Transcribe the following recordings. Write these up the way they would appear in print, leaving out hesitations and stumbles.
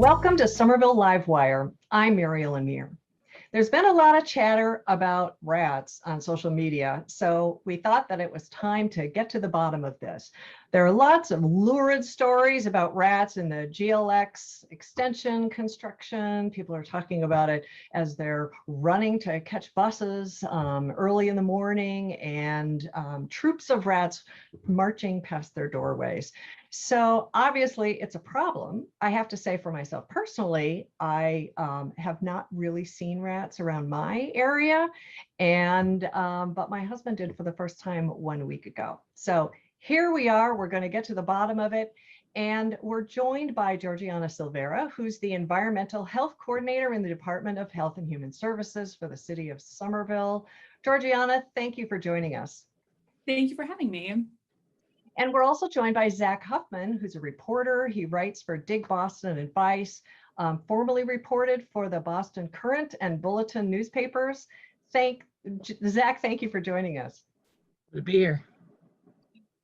Welcome to Somerville Live Wire. I'm Myhr. There's been a lot of chatter about rats on social media, so we thought that it was time to get to the bottom of this. There are lots of lurid stories about rats in the GLX extension construction. People are talking about it as they're running to catch buses early in the morning, and troops of rats marching past their doorways. So obviously it's a problem. I have to say for myself personally, I have not really seen rats around my area, and but my husband did for the first time 1 week ago. So here we are, we're going to get to the bottom of it. And we're joined by Georgianna Silveira, who's the Environmental Health Coordinator in the Department of Health and Human Services for the City of Somerville. Georgianna, thank you for joining us. Thank you for having me. And we're also joined by Zack Huffman, who's a reporter. He writes for DigBoston and Vice, formerly reported for the Boston Current and Bulletin newspapers. Zack, thank you for joining us. Good to be here.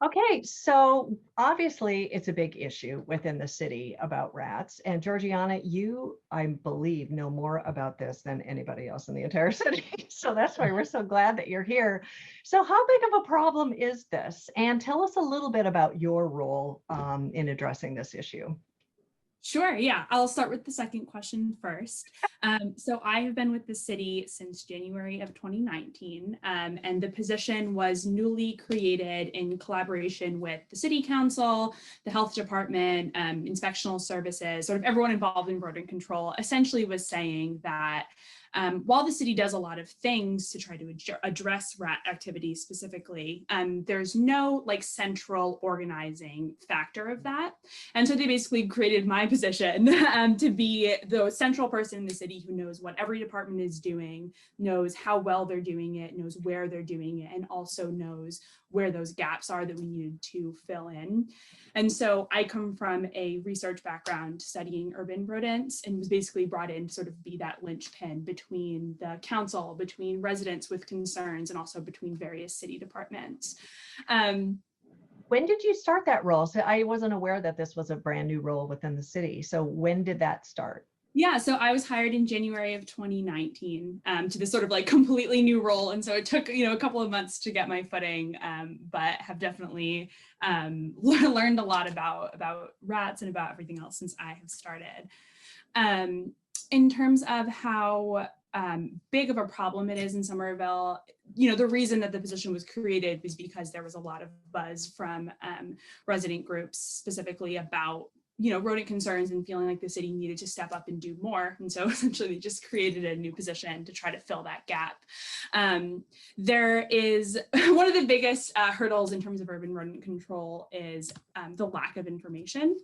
Okay, so obviously it's a big issue within the city about rats. And Georgianna, you, I believe, know more about this than anybody else in the entire city. So that's why we're so glad that you're here. So how big of a problem is this? And tell us a little bit about your role in addressing this issue. Sure, yeah, I'll start with the second question first. So I have been with the city since January of 2019, and the position was newly created in collaboration with the city council, the health department, inspectional services, sort of everyone involved in rodent control. Essentially was saying that while the city does a lot of things to try to address rat activity specifically, there's no like central organizing factor of that. And so they basically created my position to be the central person in the city who knows what every department is doing, knows how well they're doing it, knows where they're doing it, and also knows where those gaps are that we needed to fill in. And so I come from a research background studying urban rodents and was basically brought in to sort of be that linchpin between the council, between residents with concerns, and also between various city departments. When did you start that role? So I wasn't aware that this was a brand new role within the city. So when did that start? Yeah, so I was hired in January of 2019 to this sort of like completely new role. And so it took, a couple of months to get my footing, but have definitely learned a lot about rats and about everything else since I have started. In terms of how big of a problem it is in Somerville, the reason that the position was created was because there was a lot of buzz from resident groups specifically about rodent concerns and feeling like the city needed to step up and do more. And so essentially they just created a new position to try to fill that gap. There is one of the biggest hurdles in terms of urban rodent control is the lack of information.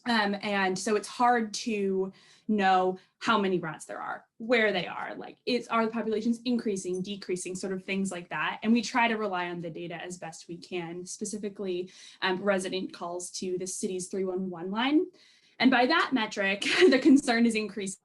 And so it's hard to know how many rats there are, where they are, like are the populations increasing, decreasing, sort of things like that. And we try to rely on the data as best we can, specifically resident calls to the city's 311 line. And by that metric, the concern is increasing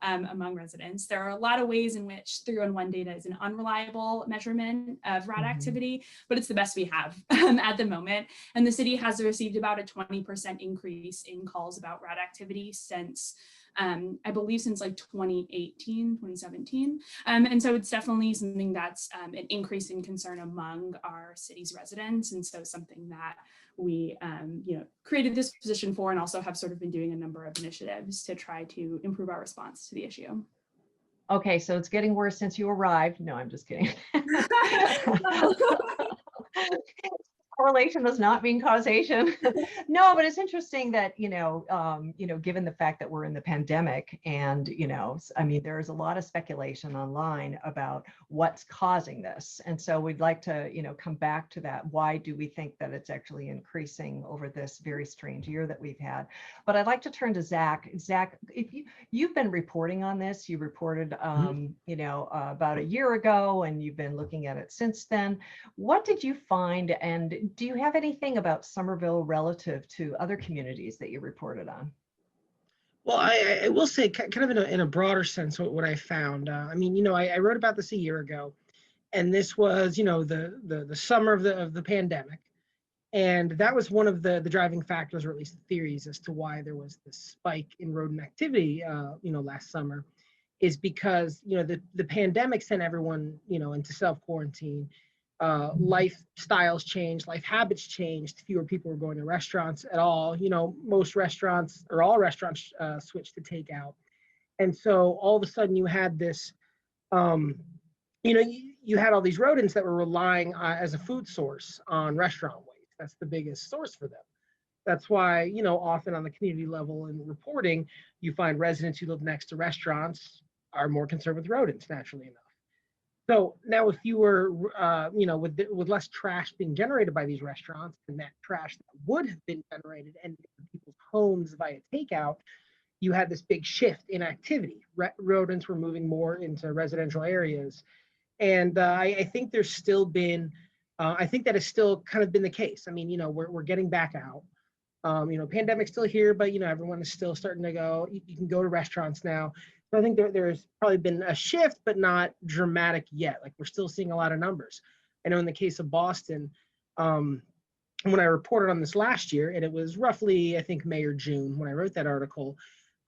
among residents. There are a lot of ways in which 311 data is an unreliable measurement of rat activity, but it's the best we have at the moment. And the city has received about a 20% increase in calls about rat activity since I believe since like 2018, 2017. And so it's definitely something that's an increase in concern among our city's residents. And so something that we created this position for, and also have sort of been doing a number of initiatives to try to improve our response to the issue. Okay, so it's getting worse since you arrived. No, I'm just kidding. Correlation does not mean causation. No, but it's interesting that, given the fact that we're in the pandemic and, I mean, there's a lot of speculation online about what's causing this. And so we'd like to, come back to that. Why do we think that it's actually increasing over this very strange year that we've had? But I'd like to turn to Zack. Zack, if you've been reporting on this, you reported, about a year ago, and you've been looking at it since then. What did you find, and do you have anything about Somerville relative to other communities that you reported on? Well, I will say kind of in a broader sense what I found. I wrote about this a year ago, and this was, the summer of the pandemic. And that was one of the driving factors, or at least the theories, as to why there was this spike in rodent activity, last summer, is because, the pandemic sent everyone, into self-quarantine. Lifestyles changed, life habits changed. Fewer people were going to restaurants at all. Most restaurants, or all restaurants, switched to takeout. And so all of a sudden you had this, you had all these rodents that were relying as a food source on restaurant waste. That's the biggest source for them. That's why, often on the community level in reporting, you find residents who live next to restaurants are more concerned with rodents, naturally enough. So now if you were, with less trash being generated by these restaurants, and that trash that would have been generated and in people's homes via takeout, you had this big shift in activity. Rodents were moving more into residential areas. And I think there's still been, I think that has still kind of been the case. I mean, we're getting back out. Pandemic's still here, but, everyone is still starting to go. You can go to restaurants now. So I think there's probably been a shift, but not dramatic yet. Like, we're still seeing a lot of numbers. I know in the case of Boston, when I reported on this last year, and it was roughly, I think, May or June when I wrote that article,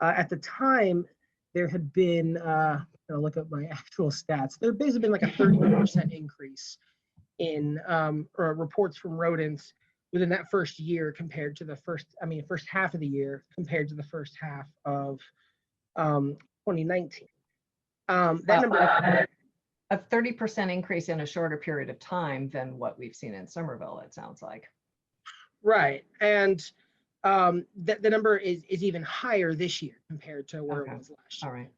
at the time, there had been, I'll look up my actual stats. There basically been like a 30% increase in reports from rodents within that first year compared to the first half of the year compared to the first half of 2019. That number, a 30% increase in a shorter period of time than what we've seen in Somerville, it sounds like. Right. And the number is even higher this year compared to where it was last year.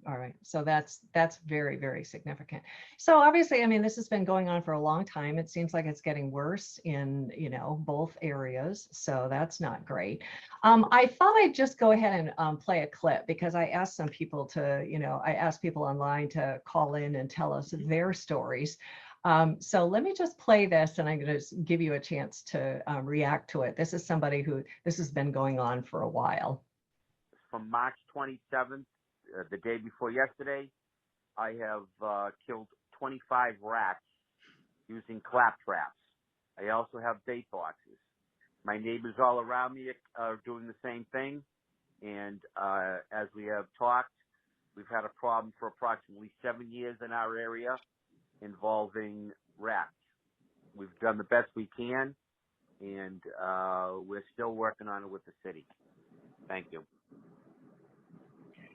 All right. So that's very, very significant. So obviously, I mean, this has been going on for a long time. It seems like it's getting worse in, both areas. So that's not great. I thought I'd just go ahead and play a clip, because I asked some people to, I asked people online to call in and tell us their stories. So let me just play this, and I'm going to give you a chance to react to it. This is somebody who this has been going on for a while. From March 27th, the day before yesterday, I have killed 25 rats using clap traps. I also have bait boxes. My neighbors all around me are doing the same thing. And as we have talked, we've had a problem for approximately 7 years in our area involving rats. We've done the best we can, and we're still working on it with the city. Thank you.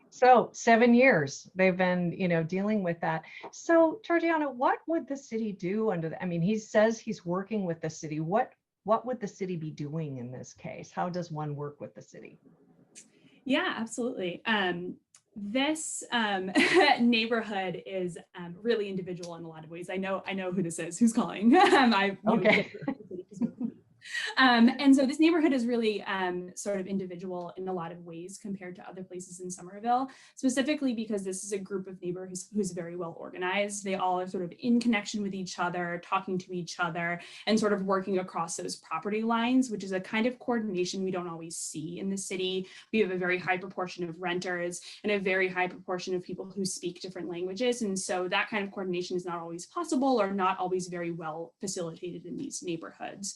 So 7 years they've been, dealing with that. So Georgianna, what would the city do he says he's working with the city. What would the city be doing in this case? How does one work with the city? Yeah, absolutely. This neighborhood is really individual in a lot of ways. I know who this is, who's calling. Okay. And so this neighborhood is really sort of individual in a lot of ways compared to other places in Somerville, specifically because this is a group of neighbors who's very well organized. They all are sort of in connection with each other, talking to each other, and sort of working across those property lines, which is a kind of coordination we don't always see in the city. We have a very high proportion of renters and a very high proportion of people who speak different languages. And so that kind of coordination is not always possible, or not always very well facilitated in these neighborhoods.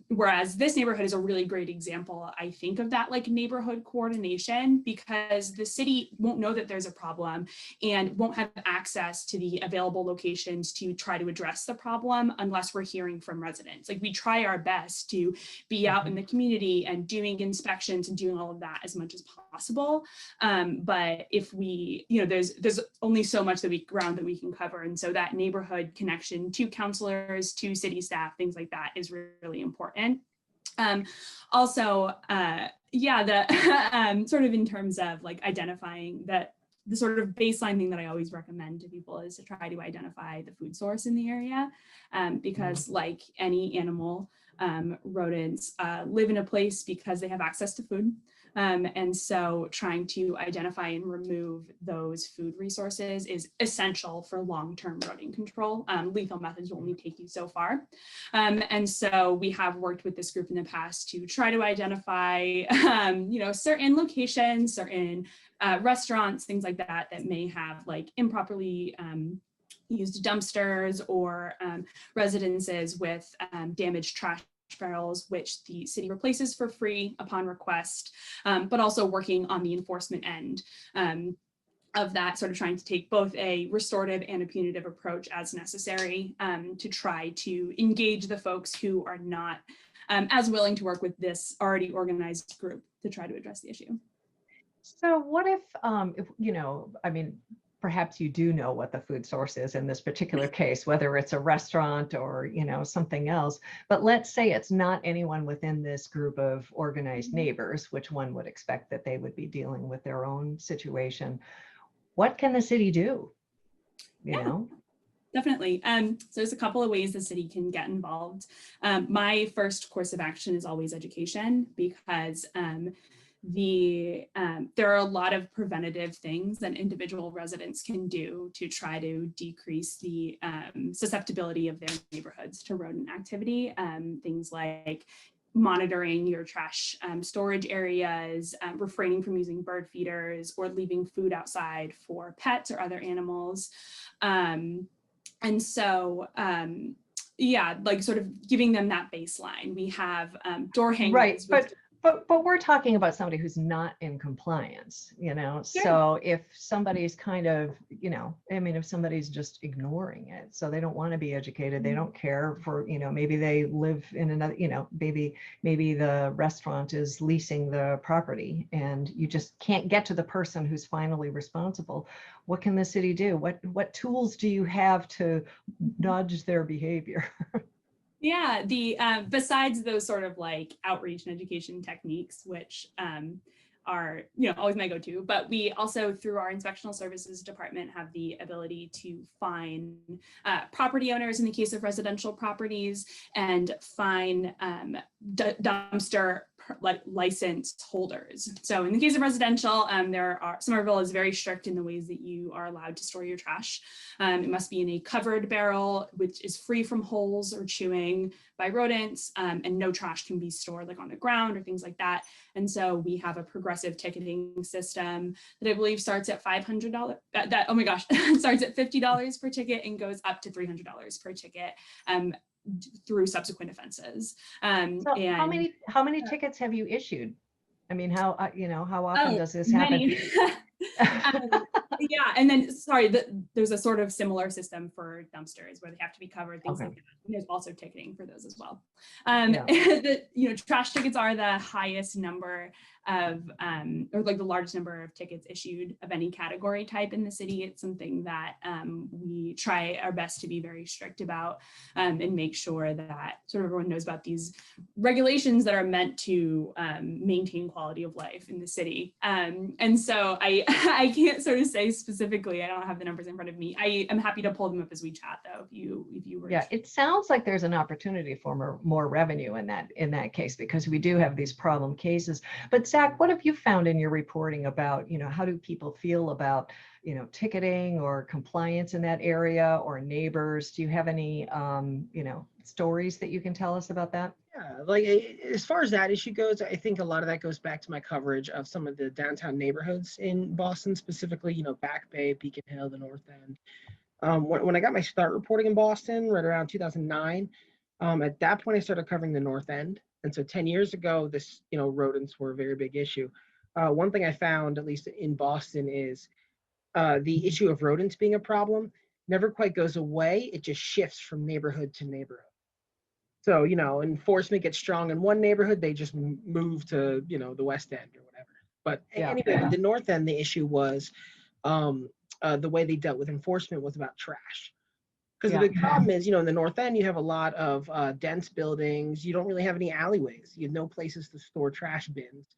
Whereas this neighborhood is a really great example, I think, of that like neighborhood coordination, because the city won't know that there's a problem and won't have access to the available locations to try to address the problem unless we're hearing from residents. Like, we try our best to be out in the community and doing inspections and doing all of that as much as possible. But if we, there's only so much ground that we can cover. And so that neighborhood connection to counselors, to city staff, things like that is really important. Also, the sort of in terms of like identifying that, the sort of baseline thing that I always recommend to people is to try to identify the food source in the area, because like any animal, rodents live in a place because they have access to food. And so trying to identify and remove those food resources is essential for long-term rodent control. Lethal methods will only take you so far. And so we have worked with this group in the past to try to identify, certain locations, certain restaurants, things like that, that may have like improperly used dumpsters or residences with damaged trash barrels, which the city replaces for free upon request, but also working on the enforcement end of that, sort of trying to take both a restorative and a punitive approach as necessary to try to engage the folks who are not as willing to work with this already organized group to try to address the issue. So what if you know, I mean, perhaps you do know what the food source is in this particular case, whether it's a restaurant or, you know, something else, but let's say it's not anyone within this group of organized neighbors, which one would expect that they would be dealing with their own situation. What can the city do? You know? Definitely. So there's a couple of ways the city can get involved. My first course of action is always education, because there are a lot of preventative things that individual residents can do to try to decrease the susceptibility of their neighborhoods to rodent activity. Things like monitoring your trash storage areas, refraining from using bird feeders, or leaving food outside for pets or other animals. And so, yeah, like sort of giving them that baseline. We have door hangers. Right, but we're talking about somebody who's not in compliance, you know? Sure. So if somebody's kind of, you know, I mean, if somebody's just ignoring it, so they don't want to be educated, they don't care for, you know, maybe they live in another, you know, maybe the restaurant is leasing the property and you just can't get to the person who's finally responsible. What can the city do? What tools do you have to nudge their behavior? Yeah, besides those sort of like outreach and education techniques, which are, you know, always my go-to, but we also, through our inspectional services department, have the ability to fine property owners in the case of residential properties, and fine dumpster license holders. So in the case of residential, Somerville is very strict in the ways that you are allowed to store your trash. It must be in a covered barrel, which is free from holes or chewing by rodents, and no trash can be stored like on the ground or things like that. And so we have a progressive ticketing system that I believe starts at $500. Oh my gosh, starts at $50 per ticket and goes up to $300 per ticket through subsequent offenses. So how many tickets have you issued? I mean, how you know, how often does this happen? Yeah, and then there's a sort of similar system for dumpsters where they have to be covered, things like that. And there's also ticketing for those as well. You know, trash tickets are the highest number of, or like the largest number of tickets issued of any category type in the city. It's something that we try our best to be very strict about, and make sure that sort of everyone knows about these regulations that are meant to maintain quality of life in the city. And so I can't sort of say specifically, I don't have the numbers in front of me. I am happy to pull them up as we chat though, if you were. Yeah, it sounds like there's an opportunity for more revenue in that case, because we do have these problem cases. But Zack, what have you found in your reporting about, you know, how do people feel about, you know, ticketing or compliance in that area, or neighbors? Do you have any, you know, stories that you can tell us about that? Yeah, like as far as that issue goes, I think a lot of that goes back to my coverage of some of the downtown neighborhoods in Boston, specifically, you know, Back Bay, Beacon Hill, the North End. When I got my start reporting in Boston, right around 2009, at that point I started covering the North End, and so 10 years ago, this, you know, rodents were a very big issue. One thing I found, at least in Boston, is the issue of rodents being a problem never quite goes away. It just shifts from neighborhood to neighborhood. So, you know, enforcement gets strong in one neighborhood, they just move to, you know, the West End or whatever. But anyway, the North End, the issue was the way they dealt with enforcement was about trash. Because the big problem is, you know, in the North End, you have a lot of dense buildings. You don't really have any alleyways. You have no places to store trash bins.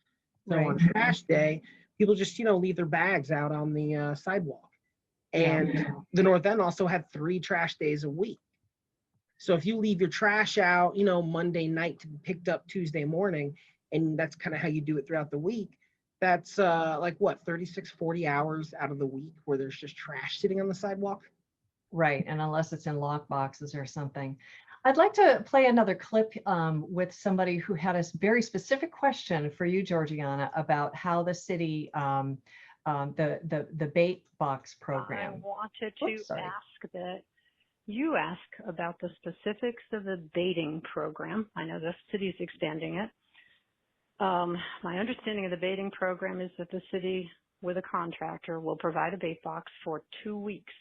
So on trash day, people just, you know, leave their bags out on the sidewalk. And the North End also had 3 trash days a week. So if you leave your trash out, you know, Monday night to be picked up Tuesday morning, and that's kind of how you do it throughout the week, that's like what, 36, 40 hours out of the week where there's just trash sitting on the sidewalk. Right, and unless it's in lock boxes or something. I'd like to play another clip with somebody who had a very specific question for you, Georgianna, about how the city, the bait box program. I wanted to ask that you ask about the specifics of the baiting program. I know the city is expanding it. My understanding of the baiting program is that the city, with a contractor, will provide a bait box for 2 weeks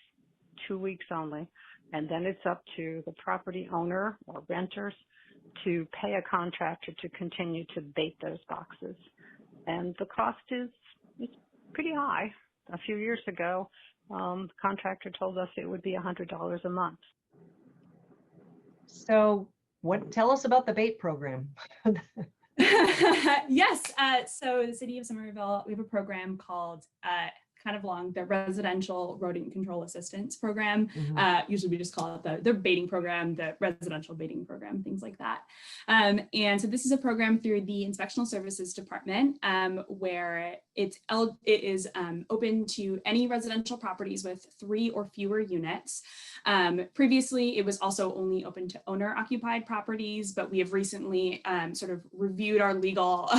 only, and then it's up to the property owner or renters to pay a contractor to continue to bait those boxes. And the cost is pretty high. A few years ago, the contractor told us it would be $100 a month. So tell us about the bait program. Yes, so the city of Somerville, we have a program called kind of long, the Residential Rodent Control Assistance Program. Usually we just call it the baiting program, the residential baiting program, things like that. And so this is a program through the Inspectional Services Department where it is open to any residential properties with 3 or fewer units. Previously, it was also only open to owner-occupied properties, but we have recently sort of reviewed our legal,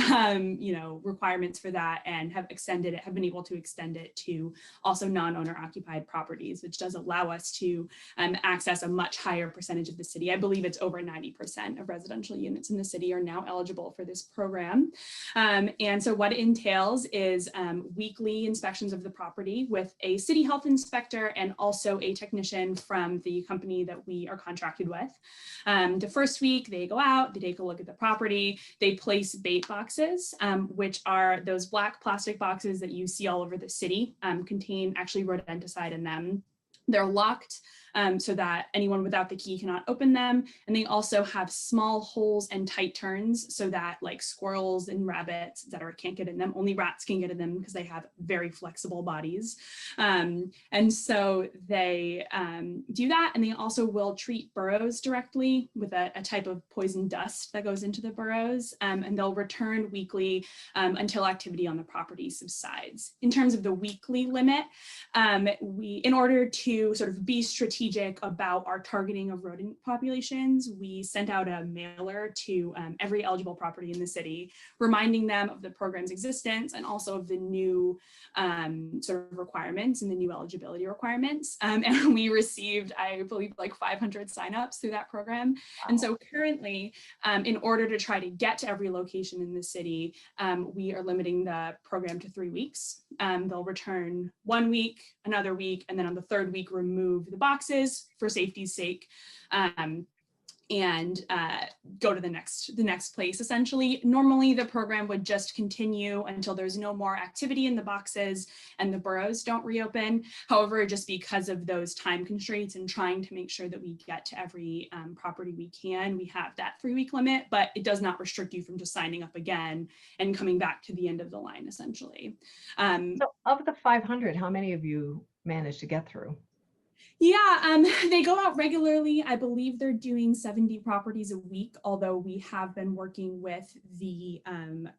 requirements for that and have been able to extend it to also non-owner occupied properties, which does allow us to access a much higher percentage of the city. I believe it's over 90% of residential units in the city are now eligible for this program. And so what it entails is weekly inspections of the property with a city health inspector and also a technician from the company that we are contracted with. The first week they go out, they take a look at the property, they place bait boxes, which are those black plastic boxes that you see all over the city, contain actually rodenticide in them. They're locked so that anyone without the key cannot open them. And they also have small holes and tight turns so that like squirrels and rabbits, et cetera, can't get in them. Only rats can get in them because they have very flexible bodies. And so they do that. And they also will treat burrows directly with a type of poison dust that goes into the burrows. And they'll return weekly until activity on the property subsides. In terms of the weekly limit, in order to sort of be strategic about our targeting of rodent populations, we sent out a mailer to every eligible property in the city, reminding them of the program's existence and also of the new sort of requirements and the new eligibility requirements. And we received, I believe, like 500 signups through that program. Wow. And so currently, in order to try to get to every location in the city, we are limiting the program to 3 weeks. They'll return 1 week, another week, and then on the 3rd week, remove the boxes for safety's sake, and go to the next place, essentially. Normally, the program would just continue until there's no more activity in the boxes and the burrows don't reopen. However, just because of those time constraints and trying to make sure that we get to every property we can, we have that 3-week limit, but it does not restrict you from just signing up again and coming back to the end of the line, essentially. So of the 500, how many of you managed to get through? Yeah, they go out regularly. I believe they're doing 70 properties a week, although we have been working with the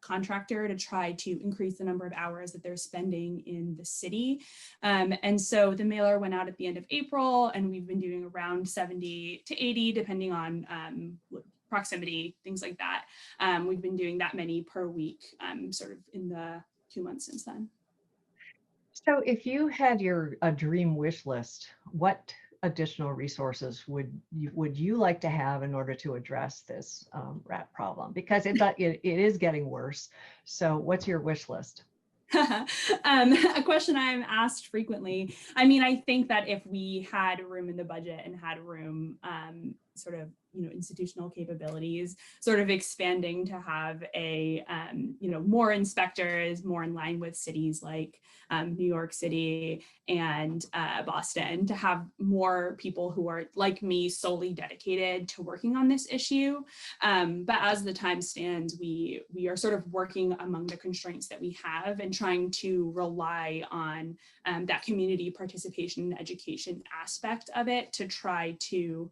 contractor to try to increase the number of hours that they're spending in the city. And so the mailer went out at the end of April, and we've been doing around 70 to 80, depending on proximity, things like that. We've been doing that many per week, sort of in the 2 months since then. So if you had a dream wish list, what additional resources would you like to have in order to address this rat problem? Because it is getting worse. So what's your wish list? A question I'm asked frequently. I mean, I think that if we had room in the budget and had room, sort of, institutional capabilities, sort of expanding to have a, more inspectors, more in line with cities like New York City and Boston, to have more people who are like me solely dedicated to working on this issue. But as the time stands, we are sort of working among the constraints that we have and trying to rely on that community participation and education aspect of it to try to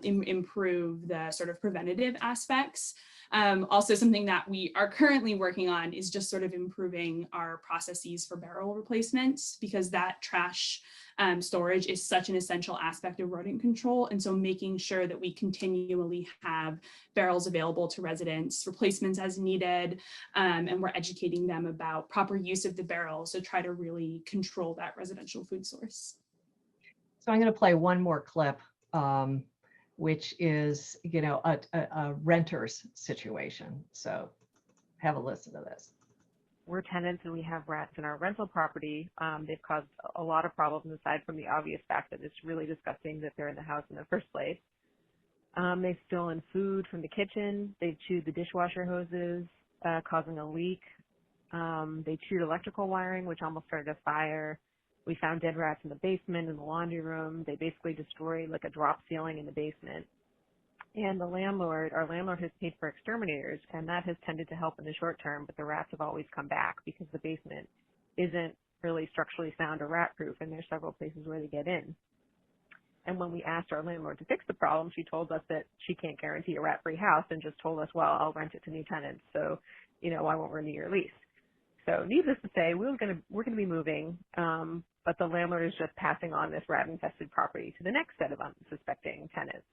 improve the sort of preventative aspects. Also, something that we are currently working on is just sort of improving our processes for barrel replacements, because that trash storage is such an essential aspect of rodent control. And so making sure that we continually have barrels available to residents, replacements as needed, and we're educating them about proper use of the barrels to try to really control that residential food source. So I'm going to play one more clip, which is, a renter's situation. So have a listen to this. We're tenants and we have rats in our rental property. They've caused a lot of problems aside from the obvious fact that it's really disgusting that they're in the house in the first place. They've stolen food from the kitchen. They've chewed the dishwasher hoses, causing a leak. They chewed electrical wiring, which almost started a fire. We found dead rats in the basement, in the laundry room. They basically destroyed like a drop ceiling in the basement. And our landlord has paid for exterminators, and that has tended to help in the short term, but the rats have always come back because the basement isn't really structurally sound or rat proof, and there's several places where they get in. And when we asked our landlord to fix the problem, she told us that she can't guarantee a rat-free house and just told us, well, I'll rent it to new tenants, so, I won't renew your lease. So needless to say, we're going to be moving, but the landlord is just passing on this rat-infested property to the next set of unsuspecting tenants.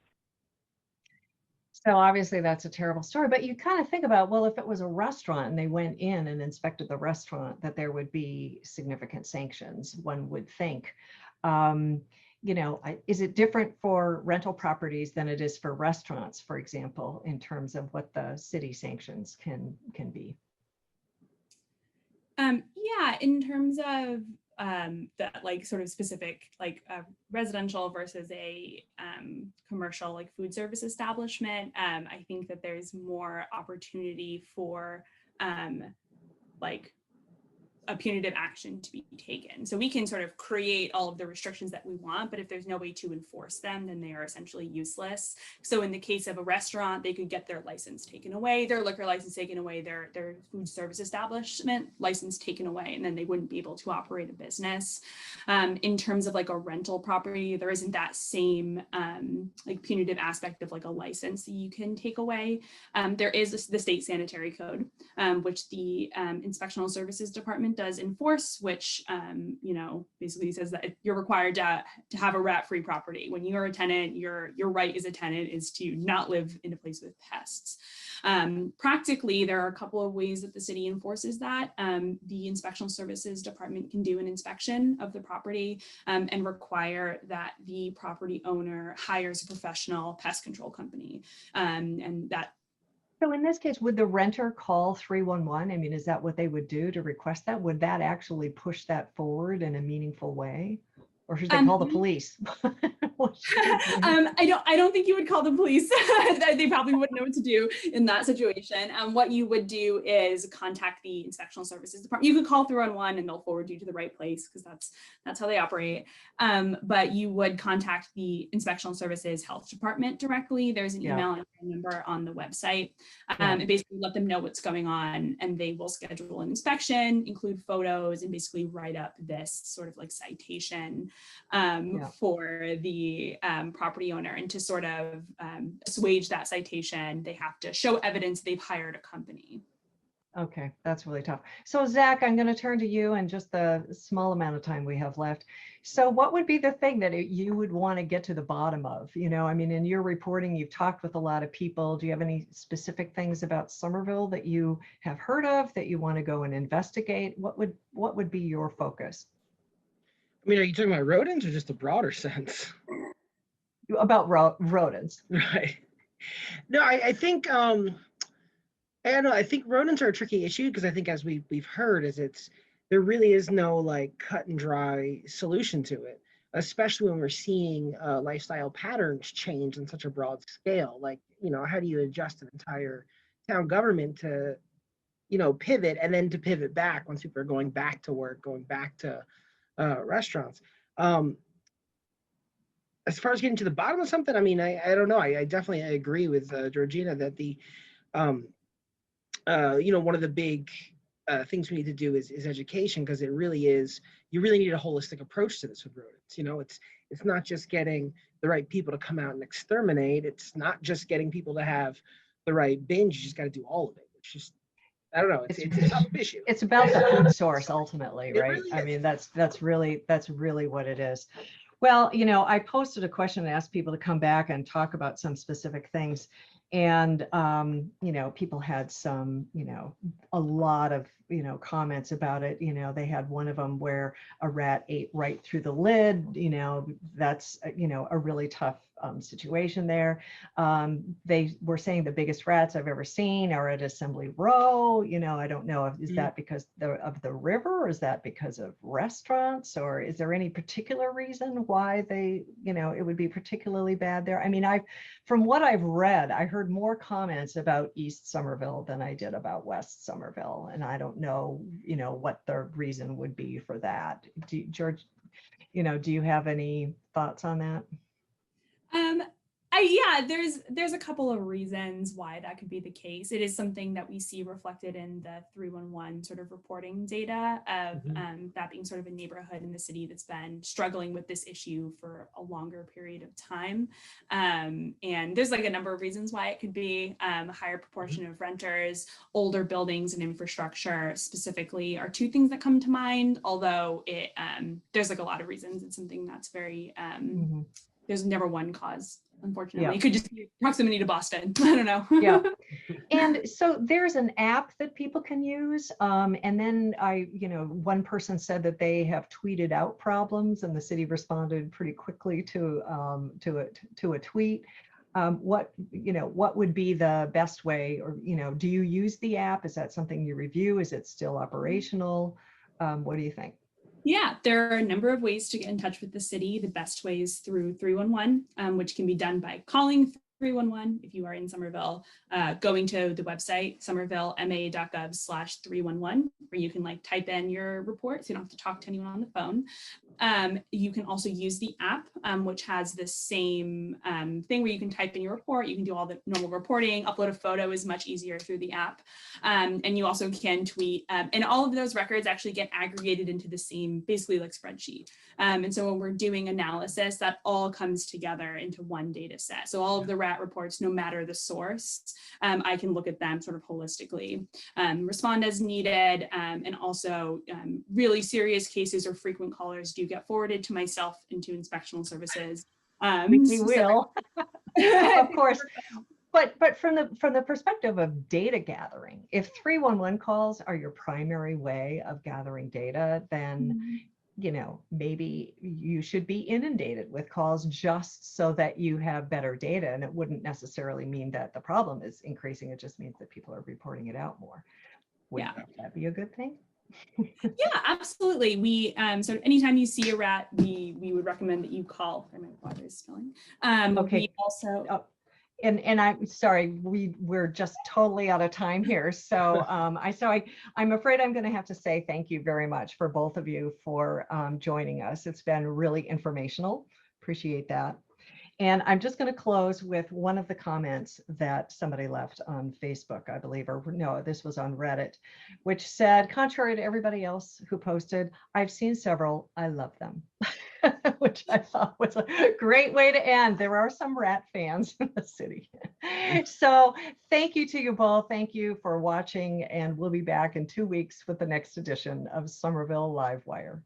So obviously that's a terrible story, but you kind of think about, well, if it was a restaurant and they went in and inspected the restaurant, that there would be significant sanctions, one would think. Is it different for rental properties than it is for restaurants, for example, in terms of what the city sanctions can be? Yeah, in terms of that like sort of specific like residential versus a commercial like food service establishment, I think that there's more opportunity for like a punitive action to be taken. So we can sort of create all of the restrictions that we want, but if there's no way to enforce them, then they are essentially useless. So in the case of a restaurant, they could get their license taken away, their liquor license taken away, their food service establishment license taken away, and then they wouldn't be able to operate a business. In terms of like a rental property, there isn't that same like punitive aspect of like a license that you can take away. There is the state sanitary code, which the inspectional services department does enforce, which basically says that you're required to have a rat-free property. When you're a tenant, your right as a tenant is to not live in a place with pests. Practically, there are a couple of ways that the city enforces that. The inspectional services department can do an inspection of the property and require that the property owner hires a professional pest control company, and that. So in this case, would the renter call 311? I mean, is that what they would do to request that? Would that actually push that forward in a meaningful way? Or should they call the police? I don't think you would call the police. They probably wouldn't know what to do in that situation. What you would do is contact the inspectional services department. You could call 311 and they'll forward you to the right place because that's how they operate. But you would contact the inspectional services health department directly. There's an email and phone number on the website. And basically let them know what's going on, and they will schedule an inspection, include photos, and basically write up this sort of like citation for the property owner. And to sort of assuage that citation, they have to show evidence they've hired a company. Okay, that's really tough. So Zach, I'm going to turn to you in just the small amount of time we have left. So what would be the thing that you would want to get to the bottom of? I mean, in your reporting, you've talked with a lot of people. Do you have any specific things about Somerville that you have heard of that you want to go and investigate? What would be your focus? I mean, are you talking about rodents or just a broader sense? About rodents. Right. No, I think I don't know. I think rodents are a tricky issue because I think, as we've heard, there really is no like cut and dry solution to it, especially when we're seeing lifestyle patterns change on such a broad scale. Like, how do you adjust an entire town government to, pivot and then to pivot back once people are going back to work, going back to restaurants. As far as getting to the bottom of something, I mean, I don't know. I definitely agree with Georgiana that the one of the big things we need to do is education, because you really need a holistic approach to this with rodents. It's not just getting the right people to come out and exterminate. It's not just getting people to have the right bins. You just got to do all of it. It's just, I don't know. It's a tough issue. It's about the food source ultimately, right? Really I mean, that's really what it is. Well, I posted a question and asked people to come back and talk about some specific things. And, you know, people had some, you know, a lot of, you know, comments about it. You know, they had one of them where a rat ate right through the lid. You know, that's, you know, a really tough situation there. They were saying the biggest rats I've ever seen are at Assembly Row. You know, I don't know if is that because of the river, or is that because of restaurants, or is there any particular reason why they, you know, it would be particularly bad there? I mean, from what I've read, I heard more comments about East Somerville than I did about West Somerville, and I don't know, you know, what the reason would be for that. George, you know, do you have any thoughts on that? Yeah, there's a couple of reasons why that could be the case. It is something that we see reflected in the 311 sort of reporting data of that being sort of a neighborhood in the city that's been struggling with this issue for a longer period of time. And there's like a number of reasons why it could be. A higher proportion of renters, older buildings and infrastructure specifically are two things that come to mind, although it there's like a lot of reasons. It's something that's very there's never one cause, unfortunately. Yeah. It could just be proximity to Boston. I don't know. Yeah. And so there's an app that people can use. And then you know, one person said that they have tweeted out problems and the city responded pretty quickly to a tweet. What, you know, what would be the best way, or, you know, do you use the app? Is that something you review? Is it still operational? What do you think? Yeah, there are a number of ways to get in touch with the city. The best way is through 311, which can be done by calling 311 if you are in Somerville, going to the website somervillema.gov/311, where you can like type in your report so you don't have to talk to anyone on the phone. You can also use the app, which has the same thing where you can type in your report. You can do all the normal reporting. Upload a photo is much easier through the app. And you also can tweet. And all of those records actually get aggregated into the same, basically like spreadsheet. And so when we're doing analysis, that all comes together into one data set. So all of the rat reports, no matter the source, I can look at them sort of holistically, respond as needed. And also really serious cases or frequent callers do get forwarded to myself and to inspectional services. We will, of course. But from the perspective of data gathering, if 311 calls are your primary way of gathering data, then you know, maybe you should be inundated with calls just so that you have better data. And it wouldn't necessarily mean that the problem is increasing. It just means that people are reporting it out more. Would that be a good thing? Yeah, absolutely. We so anytime you see a rat, we would recommend that you call. My water is spilling. Okay. We also. And I'm sorry, we're just totally out of time here. So I'm afraid I'm going to have to say thank you very much for both of you for joining us. It's been really informational. Appreciate that. And I'm just going to close with one of the comments that somebody left on Facebook, I believe, or no, this was on Reddit, which said, contrary to everybody else who posted, I've seen several, I love them, which I thought was a great way to end. There are some rat fans in the city. So thank you to you both. Thank you for watching, and we'll be back in 2 weeks with the next edition of Somerville Live Wire.